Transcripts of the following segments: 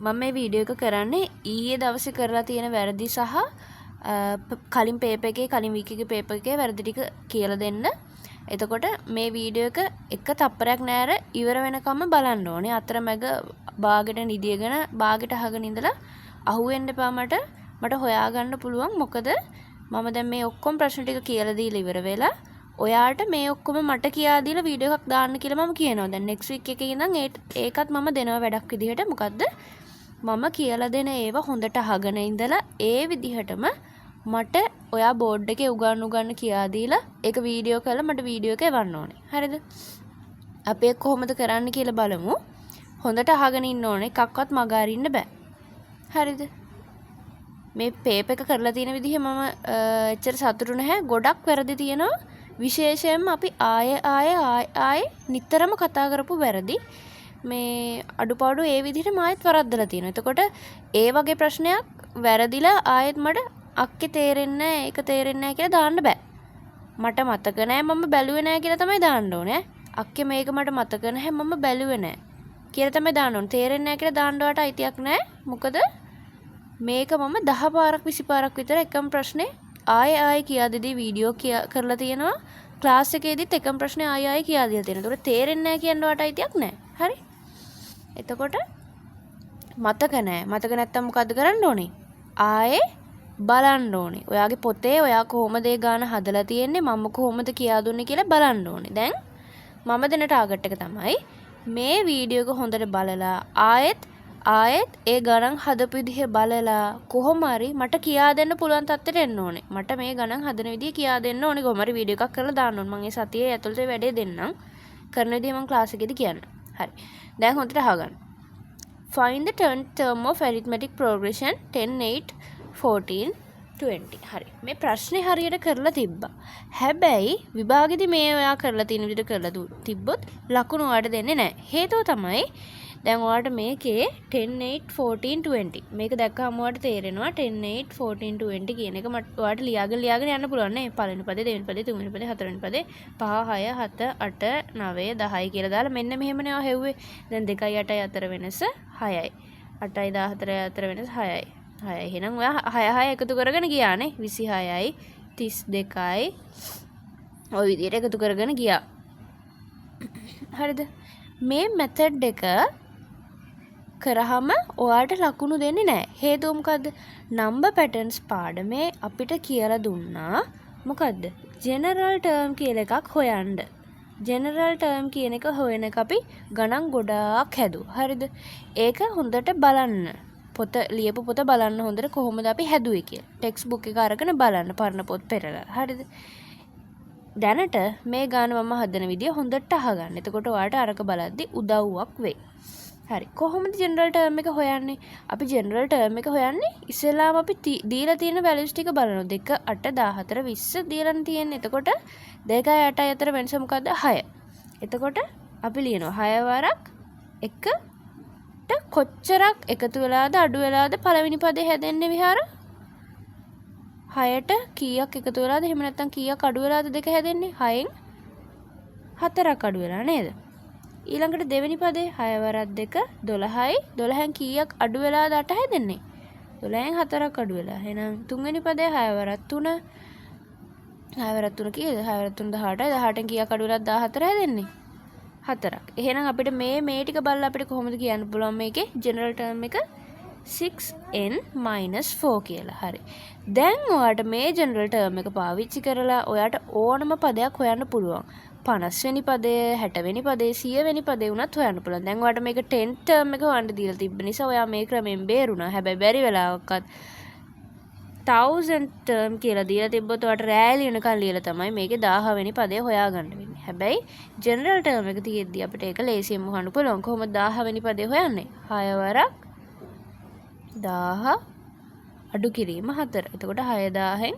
මම මේ වීඩියෝ එක කරන්නේ ඊයේ දවසේ කරලා තියෙන වැරදි සහ කලින් පේපර් එකේ කලින් වීක් එකේ පේපර් එකේ වැරදි ටික කියලා දෙන්න. එතකොට මේ වීඩියෝ එක තප්පරයක් නෑර ඉවර වෙනකම්ම බලන්න ඕනේ. අතරමැග බාගෙට නිදියගෙන බාගෙට අහගෙන ඉඳලා අහුවෙන්න එපා මට හොයාගන්න පුළුවන්. මොකද මම දැන් මේ ඔක්කොම ප්‍රශ්න ටික කියලා දීලා ඉවර වෙලා ඔයාට මේ ඔක්කොම මට කියා දීලා වීඩියෝ එකක් දාන්න කියලා මම කියනවා. දැන් නෙක්ස්ට් වීක් එකේ ඉඳන් ඒකත් මම දෙනවා වැඩක් විදිහට. මොකද්ද? මම කියලා දෙන ඒවා හොඳට අහගෙන ඉඳලා ඒ විදිහටම මට ඔයා බෝඩ් එකේ උගන්න කියා දීලා ඒක වීඩියෝ කරලා මට වීඩියෝ එක එවන්න ඕනේ. හරිද? අපි ඒක කොහොමද කරන්න කියලා බලමු. හොඳට අහගෙන ඉන්න ඕනේ. එකක්වත් මග අරින්න බෑ. හරිද? මේ පේපර් එක කරලා තියෙන විදිහ මම එච්චර සතුටු නැහැ. ගොඩක් වැරදි තියෙනවා. විශේෂයෙන්ම අපි ආයේ නිතරම කතා කරපු වැරදි. මේ අඩුපාඩු ඒ විදිහට මාත් වරද්දලා තියෙනවා. එතකොට ඒ වගේ ප්‍රශ්නයක් වැරදිලා ආයෙත් මට අක්කේ තේරෙන්නේ නැහැ, ඒක තේරෙන්නේ නැහැ කියලා දාන්න බෑ. මට මතක නැහැ, මම බැලුවේ නැහැ කියලා තමයි දාන්න ඕනේ. අක්කේ මේක මට මතක නැහැ, මම බැලුවේ නැහැ කියලා තමයි දාන්න ඕනේ. තේරෙන්නේ නැහැ කියලා දාන්න වට අයිතියක් නැහැ. මොකද මේක මම 10 පාරක් 20 පාරක් විතර එකම ප්‍රශ්නේ ආයෙ කියා දෙදී වීඩියෝ කරලා තියෙනවා. ක්ලාස් එකේදීත් එකම ප්‍රශ්නේ ආයෙ කියා දීලා තියෙනවා. ඒකට තේරෙන්නේ නැහැ කියන වට අයිතියක් නැහැ. හරි? එතකොට මතක නැහැ. මතක නැත්තම් මොකද්ද කරන්න ඕනේ? ආයේ බලන්න ඕනේ. ඔයාගේ පොතේ ඔයා කොහොමද ඒ ගාන හදලා තියෙන්නේ? මම කොහොමද කියා දුන්නේ කියලා බලන්න ඕනේ. දැන් මම දෙන ටාගට් එක තමයි මේ වීඩියෝ එක හොඳට බලලා ආයෙත් ඒ ගණන් හදපු විදිහ බලලා කොහොම හරි මට කියා දෙන්න පුළුවන් තත්ත්වයට එන්න ඕනේ. මට මේ ගණන් හදන විදිහ කියා දෙන්න ඕනේ. කොහොම හරි වීඩියෝ එකක් කරලා දාන්න ඕනේ. මම ඒ සතියේ ඇතුළත වැඩේ දෙන්නම්. කරන විදිහ මම ක්ලාස් එකේදී කියන්නම්. හරි. දැන් හොඳට අහගන්න. Find the term of arithmetic progression 10 8 14 20. හරි. මේ ප්‍රශ්නේ හරියට කරලා තිබ්බා. හැබැයි විභාගෙදි මේ ඔයා කරලා තියෙන විදිහට කරලා තිබ්බොත් ලකුණු ඔයාලට දෙන්නේ නැහැ. හේතුව තමයි දැන් ඔයාලට මේකේ 10 8 14 20 මේක දැක්කම ඔයාලට තේරෙනවා 10 8 14 20 කියන එක මට ඔයාලට ලියාගෙන යන්න පුළුවන් නේ. පළවෙනි පදේ, දෙවෙනි පදේ, තුන්වෙනි පදේ, හතරවෙනි පදේ 5 6 7 8 9 10 කියලා දාලා මෙන්න මෙහෙමනේ ඔයා හෙව්වේ. දැන් 2යි 8යි අතර වෙනස 6යි. 8යි 14යි අතර වෙනස 6යි. 6යි. එහෙනම් ඔයා 6 එකතු කරගෙන ගියානේ. 26යි 32යි ඔය විදිහට එකතු කරගෙන ගියා. හරිද? මේ මෙතඩ් එක කරාම ඔයාලට ලකුණු දෙන්නේ නැහැ. හේතුව මොකද්ද? නම්බර් පැටර්න්ස් පාඩමේ අපිට කියලා දුන්නා මොකද්ද? ජෙනරල් ටර්ම් කියලා එකක් හොයන්න. ජෙනරල් ටර්ම් කියන එක හොයන එක අපි ගණන් ගොඩාක් හැදුවා. හරිද? ඒක හොඳට බලන්න. ලියපු පොත බලන්න හොඳට කොහොමද අපි හැදුවේ කියලා. ටෙක්ස්ට් බුක් එක අරගෙන බලන්න පරණ පොත් පෙරලා. හරිද? දැනට මේ ගාන මම හදන විදිය හොඳට අහගන්න. එතකොට ඔයාලට අරක බලද්දි උදව්වක් වෙයි. හරි. කොහොමද ජෙනරල් ටර්ම් එක හොයන්නේ? අපි ජෙනරල් ටර්ම් එක හොයන්නේ ඉස්සෙල්ලාම අපි දීලා තියෙන වැලියුස් ටික බලනවා. 2 8 14 20 දීලා තියෙන්නේ. එතකොට 2යි 8යි අතර වෙනස මොකද්ද? 6. එතකොට අපි ලියනවා 6 වරක් 1ට කොච්චරක් එකතු වෙලාද අඩු වෙලාද පළවෙනි පදේ හැදෙන්නේ විහාර? 6ට කීයක් එකතු වෙලාද? එහෙම නැත්නම් කීයක් අඩු වෙලාද දෙක හැදෙන්නේ? 6න් 4ක් අඩු වෙලා නේද? ඊළඟට දෙවෙනි පදේ 6 වරක් 2 12යි 12න් කීයක් අඩු වෙලාද 8 හැදෙන්නේ? 12න් 4ක් අඩු වෙලා. එහෙනම් තුන්වෙනි පදේ 6 වරක් 3 6 වරක් 3 කීයද? 6 වරක් 3 18යි 18න් කීයක් අඩු වෙලාද 14 හැදෙන්නේ? 4ක්. එහෙනම් අපිට මේ ටික බලලා අපිට කොහොමද කියන්න පුළුවන් මේකේ ජෙනරල් ටර්ම් එක 6n - 4 කියලා. හරි. දැන් ඔයාලට මේ ජෙනරල් ටර්ම් එක පාවිච්චි කරලා ඔයාට ඕනම පදයක් හොයන්න පුළුවන්. 50 වෙනි පදේ, 60 වෙනි පදේ, 100 වෙනි පදේ උනත් හොයන්න පුළුවන්. දැන් ඔයාලට මේක 10 ටර්ම් එක හොයන්න දීලා තිබ්බ නිසා ඔයා මේ ක්‍රමෙන් බේරුණා. හැබැයි බැරි වෙලාවකත් 1000 ටර්ම් කියලා දීලා තිබ්බොත් ඔයාලට රෑලි වෙනකන් ලියලා තමයි මේකේ 1000 වෙනි පදේ හොයාගන්න වෙන්නේ. හැබැයි ජෙනරල් ටර්ම් එක තියෙද්දි අපිට ඒක ලේසියෙන්ම හොයන්න පුළුවන්. කොහොමද 1000 වෙනි පදේ හොයන්නේ? 6 වරක් 1000 අඩු කිරීම 4. එතකොට 6000න්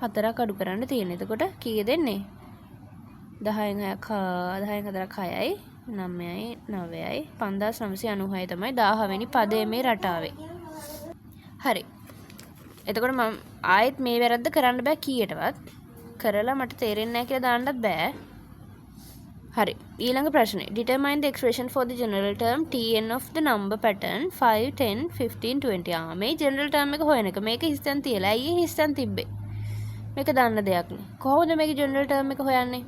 4ක් අඩු කරන්න තියෙන්නේ. එතකොට කීයද දෙන්නේ? 10න් 4ක් 6යි 9යි 9යි 5996 තමයි 1000 වෙනි පදයේ මේ රටාවේ. හරි. එතකොට මම ආයෙත් මේ වැරද්ද කරන්න බෑ කීයටවත්. කරලා මට තේරෙන්නේ නැහැ කියලා දාන්නත් බෑ. හරි. ඊළඟ ප්‍රශ්නේ. Determine the expression for the general term Tn of the number pattern 5, 10, 15, 20. මේ general term එක හොයන එක. මේක හිස්තැන් තියලා. අයියේ හිස්තැන් තිබ්බේ. මේක දන්න දෙයක් නේ. කොහොමද මේකේ general term එක හොයන්නේ?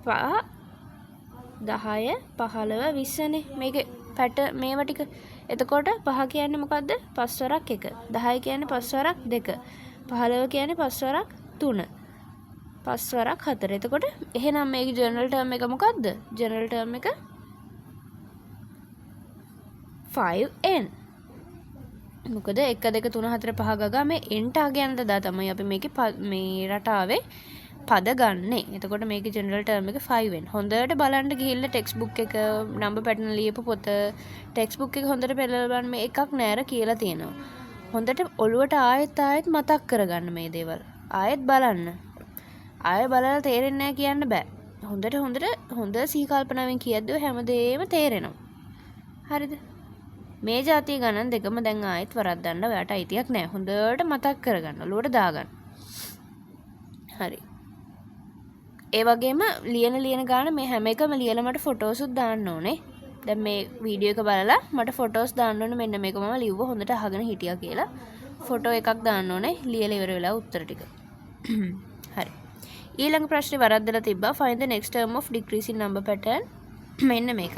5 10 15 20 නේ. මේකේ pattern මේවා ටික. එතකොට 5 කියන්නේ මොකද්ද? 5 වරක් 1. 10 කියන්නේ 5 වරක් 2. 15 කියන්නේ 5 වරක් 3. 5 වරක් 4. එතකොට එහෙනම් මේකේ ජනරල් ටර්ම් එක මොකද්ද? ජනරල් ටර්ම් එක 5n. මොකද 1 2 3 4 5 ගගා මේ n ට අගයන් දදා තමයි අපි මේකේ මේ රටාවේ පද ගන්නෙ. එතකොට මේකේ ජනරල් ටර්ම් එක 5n. හොඳට බලන්න ගිහිල්ලා ටෙක්ස්ට් බුක් එක නම්බර් පැටර්න් ලියපු පොත ටෙක්ස්ට් බුක් එක හොඳට පෙළලා බලන්න මේ එකක් නෑර කියලා තියෙනවා. හොඳට ඔළුවට ආයෙත් මතක් කරගන්න මේ දේවල්. ආයෙත් බලන්න. ආය බලලා තේරෙන්නේ නැහැ කියන්න බෑ. හොඳ සීකල්පනාවෙන් කියද්දී හැමදේම තේරෙනවා. හරිද? මේ જાතිය ගණන් දෙකම දැන් ආයෙත් වරද්දන්න ඔයාට අයිතියක් නැහැ. හොඳට මතක් කරගන්න. ඔලුවට දාගන්න. හරි. ඒ වගේම ලියන ගාන මේ හැම එකම ලියලා මට ෆොටෝස් උත් දාන්න ඕනේ. දැන් මේ වීඩියෝ එක බලලා මට ෆොටෝස් දාන්න ඕනේ මෙන්න මේක මම ලිව්ව හොඳට අහගෙන හිටියා කියලා. ෆොටෝ එකක් දාන්න ඕනේ ලියලා ඉවර වෙලා උත්තර ටික. හරි. ඊළඟ ප්‍රශ්නේ වරද්දලා තිබ්බා find the next term of decreasing number pattern මෙන්න මේක.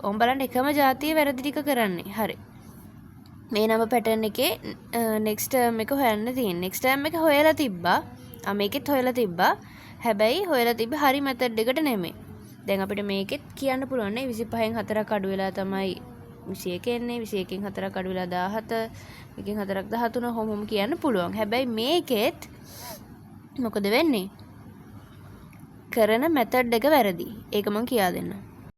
ඕම් බලන්න එකම જાතිය වැරදි ටික කරන්නේ. හරි. මේ number pattern එකේ next term එක හොයන්න තියෙන්නේ. next term එක හොයලා තිබ්බා. මේකෙත් හොයලා තිබ්බා. හැබැයි හොයලා තිබ්බේ හරි method එකට නෙමෙයි. දැන් අපිට මේකෙත් කියන්න පුළුවන් නේ 25න් 4ක් අඩු වෙලා තමයි 21 එන්නේ. 21න් 4ක් අඩු වෙලා 17. එකෙන් 4ක් 13 හොම කියන්න පුළුවන්. හැබැයි මේකෙත් මොකද වෙන්නේ? කරන method එක වැරදි. ඒක මම කියා දෙන්නම්.